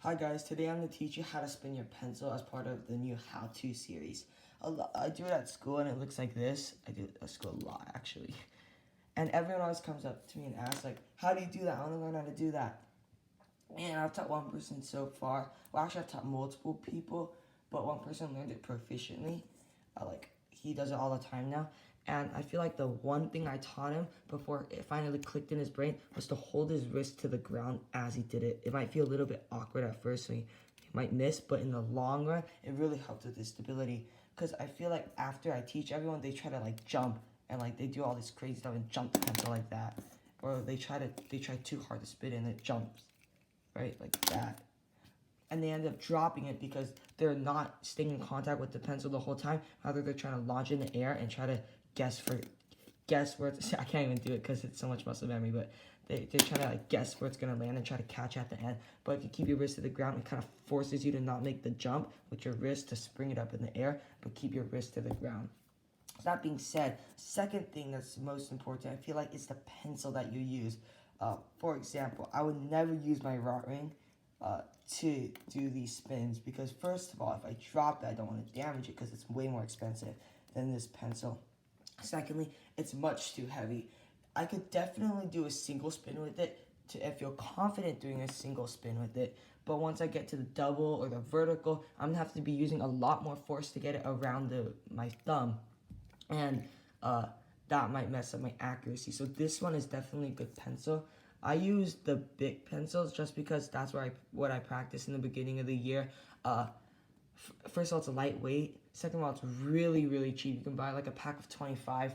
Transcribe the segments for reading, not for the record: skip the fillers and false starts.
Hi guys, today I'm going to teach you how to spin your pencil as part of the new how-to series. I do it at school and it looks like this. I do it at school a lot actually. And everyone always comes up to me and asks like, how do you do that? I want to learn how to do that. And I've taught one person so far. Well, actually I've taught multiple people, but one person learned it proficiently. He does it all the time now. And I feel like the one thing I taught him before it finally clicked in his brain was to hold his wrist to the ground as he did it. It might feel a little bit awkward at first, so he might miss, but in the long run, it really helped with his stability. Because I feel like after I teach everyone, they try to like jump and like they do all this crazy stuff and jump the pencil like that. Or they try too hard to spin and it jumps, right? Like that. And they end up dropping it because they're not staying in contact with the pencil the whole time. Rather, they're trying to launch in the air and try to guess where it's. I can't even do it because it's so much muscle memory. But they're trying to like guess where it's gonna land and try to catch at the end. But if you keep your wrist to the ground, it kind of forces you to not make the jump with your wrist to spring it up in the air, but keep your wrist to the ground. That being said, second thing that's most important, I feel like, is the pencil that you use. For example, I would never use my rod ring to do these spins because first of all, if I drop it, I don't want to damage it because it's way more expensive than this pencil. Secondly, it's much too heavy. I could definitely do a single spin with it if feel confident doing a single spin with it. But once I get to the double or the vertical, I'm gonna have to be using a lot more force to get it around my thumb. And that might mess up my accuracy. So this one is definitely a good pencil. I use the big pencils just because that's what I practiced in the beginning of the year. First of all, it's a lightweight. Second of all, it's really, really cheap. You can buy like a pack of 25.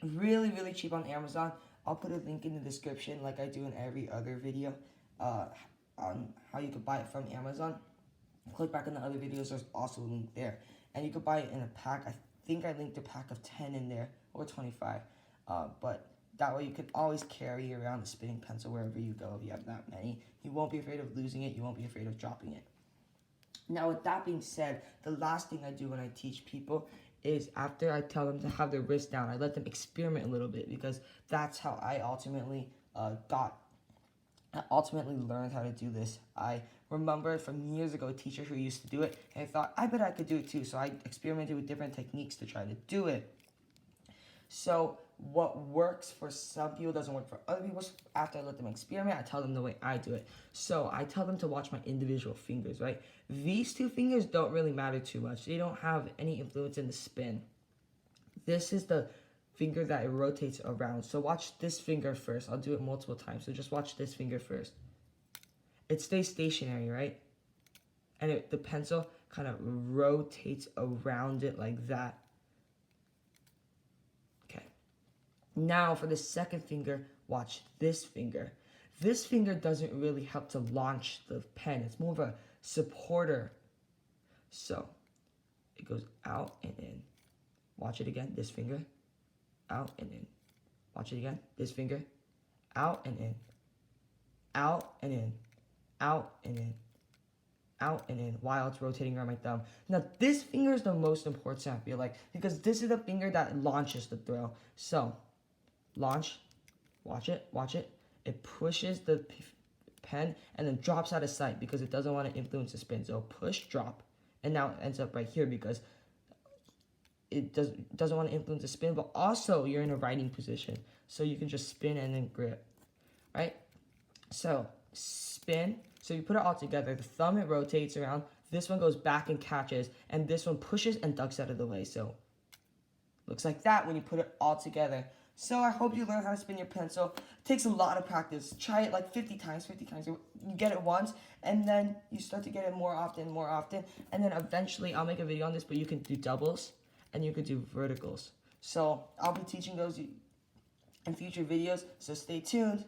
Really, really cheap on Amazon. I'll put a link in the description like I do in every other video on how you can buy it from Amazon. Click back on the other videos, there's also a link there. And you can buy it in a pack. I think I linked a pack of 10 in there, or 25. But that way you can always carry around the spinning pencil wherever you go if you have that many. You won't be afraid of losing it. You won't be afraid of dropping it. Now, with that being said, the last thing I do when I teach people is after I tell them to have their wrist down, I let them experiment a little bit because that's how I ultimately learned how to do this. I remember from years ago a teacher who used to do it, and I thought, I bet I could do it too. So I experimented with different techniques to try to do it. So what works for some people doesn't work for other people. After I let them experiment, I tell them the way I do it. So I tell them to watch my individual fingers, right? These two fingers don't really matter too much. They don't have any influence in the spin. This is the finger that it rotates around. So watch this finger first. I'll do it multiple times. So just watch this finger first. It stays stationary, right? And the pencil kind of rotates around it like that. Okay. Now for the second finger, watch this finger. This finger doesn't really help to launch the pen. It's more of a supporter. So it goes out and in. Watch it again, this finger. Out and in. Watch it again, this finger. Out and in. Out and in. Out and in. Out and in while it's rotating around my thumb. Now this finger is the most important, I feel like, because this is the finger that launches the throw. So launch, watch it. It pushes the pen and then drops out of sight because it doesn't want to influence the spin. So push, drop, and now it ends up right here because it doesn't want to influence the spin, but also you're in a writing position. So you can just spin and then grip, right? So spin. So you put it all together. The thumb, it rotates around. This one goes back and catches, and this one pushes and ducks out of the way. So looks like that when you put it all together. So I hope you learn how to spin your pencil. It takes a lot of practice. Try it like 50 times. You get it once, and then you start to get it more often. And then eventually, I'll make a video on this, but you can do doubles, and you can do verticals. So I'll be teaching those in future videos, so stay tuned.